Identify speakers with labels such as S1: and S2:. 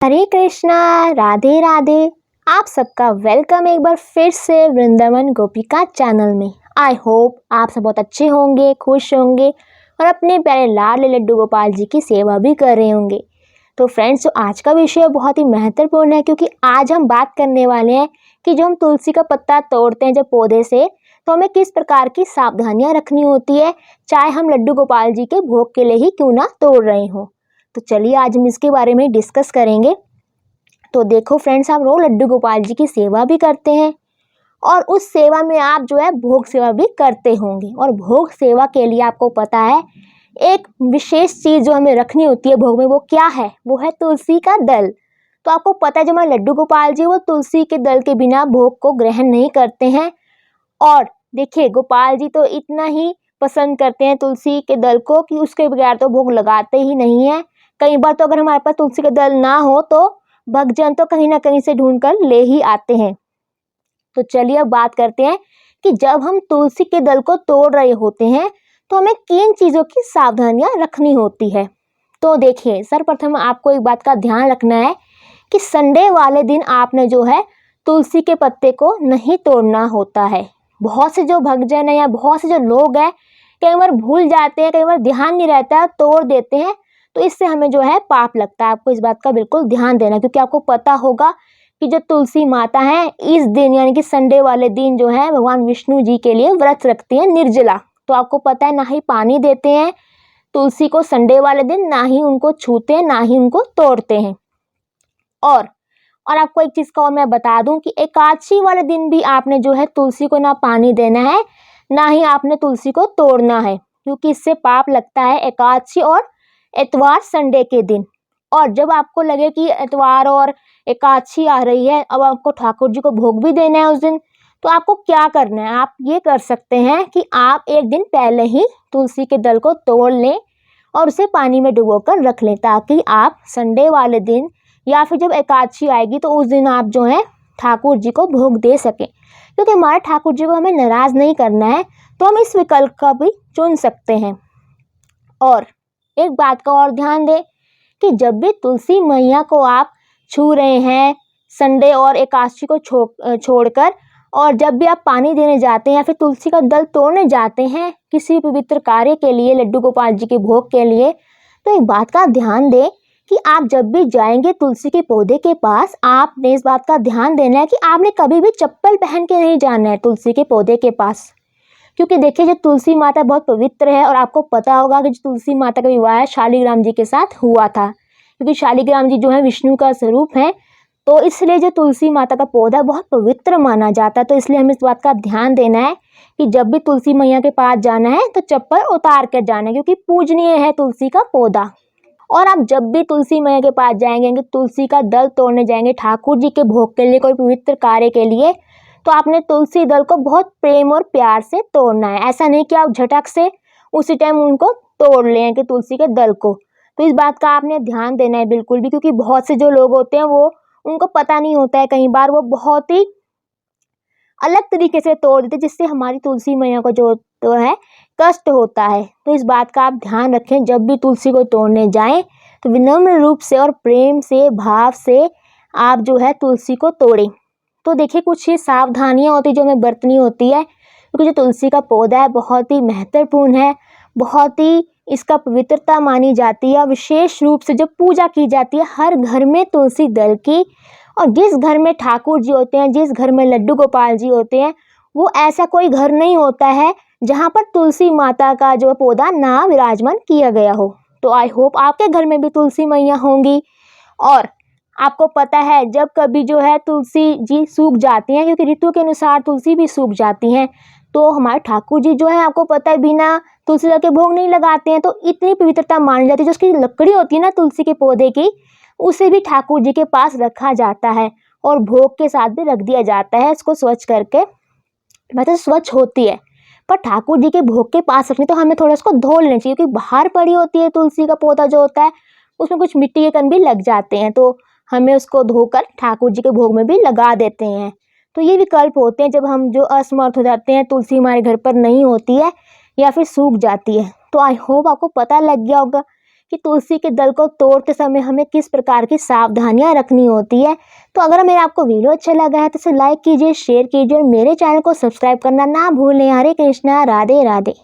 S1: हरे कृष्णा, राधे राधे। आप सबका वेलकम एक बार फिर से वृंदावन गोपिका चैनल में। आई होप आप सब बहुत अच्छे होंगे, खुश होंगे और अपने प्यारे लाडले लड्डू गोपाल जी की सेवा भी कर रहे होंगे। तो फ्रेंड्स, जो आज का विषय बहुत ही महत्वपूर्ण है, क्योंकि आज हम बात करने वाले हैं कि जो हम तुलसी का पत्ता तोड़ते हैं जब पौधे से, तो हमें किस प्रकार की सावधानियां रखनी होती है, चाहे हम लड्डू गोपाल जी के भोग के लिए ही क्यों ना तोड़ रहे हों। तो चलिए आज हम इसके बारे में डिस्कस करेंगे। तो देखो फ्रेंड्स, आप रोज लड्डू गोपाल जी की सेवा भी करते हैं और उस सेवा में आप जो है भोग सेवा भी करते होंगे। और भोग सेवा के लिए आपको पता है एक विशेष चीज़ जो हमें रखनी होती है भोग में, वो क्या है? वो है तुलसी का दल। तो आपको पता है जो हमारे लड्डू गोपाल जी वो तुलसी के दल के बिना भोग को ग्रहण नहीं करते हैं। और देखिए, गोपाल जी तो इतना ही पसंद करते हैं तुलसी के दल को कि उसके बगैर तो भोग लगाते ही नहीं है। कई बार तो अगर हमारे पास तुलसी का दल ना हो तो भक्तजन तो कहीं ना कहीं से ढूंढ कर ले ही आते हैं। तो चलिए अब बात करते हैं कि जब हम तुलसी के दल को तोड़ रहे होते हैं तो हमें किन चीज़ों की सावधानियां रखनी होती है। तो देखिए, सर्वप्रथम आपको एक बात का ध्यान रखना है कि संडे वाले दिन आपने जो है तुलसी के पत्ते को नहीं तोड़ना होता है। बहुत से जो भक्तजन है या बहुत से जो लोग हैं कई बार भूल जाते हैं, कई बार ध्यान नहीं रहता है, तोड़ देते हैं, तो इससे हमें जो है पाप लगता है। आपको इस बात का बिल्कुल ध्यान देना, क्योंकि आपको पता होगा कि जो तुलसी माता है इस दिन यानी कि संडे वाले दिन जो है भगवान विष्णु जी के लिए व्रत रखती हैं, निर्जला। तो आपको पता है ना ही पानी देते हैं तुलसी को संडे वाले दिन, ना ही उनको छूते हैं, ना ही उनको तोड़ते हैं। और आपको एक चीज़ का और मैं बता दूं कि एकादशी वाले दिन भी आपने जो है तुलसी को ना पानी देना है, ना ही आपने तुलसी को तोड़ना है, क्योंकि इससे पाप लगता है एकादशी और इतवार संडे के दिन। और जब आपको लगे कि इतवार और एकादशी आ रही है, अब आपको ठाकुर जी को भोग भी देना है उस दिन, तो आपको क्या करना है? आप ये कर सकते हैं कि आप एक दिन पहले ही तुलसी के दल को तोड़ लें और उसे पानी में डुबोकर रख लें, ताकि आप संडे वाले दिन या फिर जब एकादशी आएगी तो उस दिन आप जो है ठाकुर जी को भोग दे सकें। क्योंकि हमारे ठाकुर जी को हमें नाराज़ नहीं करना है, तो हम इस विकल्प का भी चुन सकते हैं। और एक बात का और ध्यान दें कि जब भी तुलसी मैया को आप छू रहे हैं संडे और एकादशी को छोड़कर, और जब भी आप पानी देने जाते हैं या फिर तुलसी का दल तोड़ने जाते हैं किसी पवित्र कार्य के लिए, लड्डू गोपाल जी के भोग के लिए, तो एक बात का ध्यान दें कि आप जब भी जाएंगे तुलसी के पौधे के पास, आपने इस बात का ध्यान देना है कि आपने कभी भी चप्पल पहन के नहीं जाना है तुलसी के पौधे के पास। क्योंकि देखिए, जो तुलसी माता बहुत पवित्र है और आपको पता होगा कि जो तुलसी माता का विवाह शालिग्राम जी के साथ हुआ था, क्योंकि शालिग्राम जी जो है विष्णु का स्वरूप है, तो इसलिए जो तुलसी माता का पौधा बहुत पवित्र माना जाता है। तो इसलिए हमें इस बात का ध्यान देना है कि जब भी तुलसी मैया के पास जाना है तो चप्पल उतार कर जाना है, क्योंकि पूजनीय है तुलसी का पौधा। और आप जब भी तुलसी मैया के पास जाएंगे, कि तुलसी का दल तोड़ने जाएंगे ठाकुर जी के भोग के लिए, कोई पवित्र कार्य के लिए, तो आपने तुलसी दल को बहुत प्रेम और प्यार से तोड़ना है। ऐसा नहीं कि आप झटक से उसी टाइम उनको तोड़ लें कि तुलसी के दल को। तो इस बात का आपने ध्यान देना है बिल्कुल भी, क्योंकि बहुत से जो लोग होते हैं वो उनको पता नहीं होता है, कई बार वो बहुत ही अलग तरीके से तोड़ देते, जिससे हमारी तुलसी मैया को जो तो है कष्ट होता है। तो इस बात का आप ध्यान रखें, जब भी तुलसी को तोड़ने जाएं तो विनम्र रूप से और प्रेम से, भाव से आप जो है तुलसी को तोड़ें। तो देखिए, कुछ ही सावधानियां होती जो हमें बरतनी होती है, क्योंकि जो तुलसी का पौधा है बहुत ही महत्वपूर्ण है, बहुत ही इसका पवित्रता मानी जाती है। विशेष रूप से जब पूजा की जाती है हर घर में तुलसी दल की, और जिस घर में ठाकुर जी होते हैं, जिस घर में लड्डू गोपाल जी होते हैं, वो ऐसा कोई घर नहीं होता है जहाँ पर तुलसी माता का जो पौधा ना विराजमान किया गया हो। तो आई होप आपके घर में भी तुलसी मैया होंगी। और आपको पता है जब कभी जो है तुलसी जी सूख जाती हैं, क्योंकि ऋतु के अनुसार तुलसी भी सूख जाती हैं, तो हमारे ठाकुर जी जो है आपको पता है बिना तुलसी दल के भोग नहीं लगाते हैं। तो इतनी पवित्रता मानी जाती है, जो उसकी लकड़ी होती है ना तुलसी के पौधे की, उसे भी ठाकुर जी के पास रखा जाता है और भोग के साथ भी रख दिया जाता है। इसको स्वच्छ करके, मतलब स्वच्छ होती है, पर ठाकुर जी के भोग के पास रखनी तो हमें थोड़ा इसको धो लेना चाहिए, क्योंकि बाहर पड़ी होती है तुलसी का पौधा जो होता है, उसमें कुछ मिट्टी के कण भी लग जाते हैं, तो हमें उसको धोकर ठाकुर जी के भोग में भी लगा देते हैं। तो ये विकल्प होते हैं जब हम जो असमर्थ हो जाते हैं, तुलसी हमारे घर पर नहीं होती है या फिर सूख जाती है। तो आई होप आपको पता लग गया होगा कि तुलसी के दल को तोड़ते समय हमें किस प्रकार की सावधानियां रखनी होती है। तो अगर मेरा आपको वीडियो अच्छा लगा है तो इसे लाइक कीजिए, शेयर कीजिए और मेरे चैनल को सब्सक्राइब करना ना भूलें। हरे कृष्णा, राधे राधे।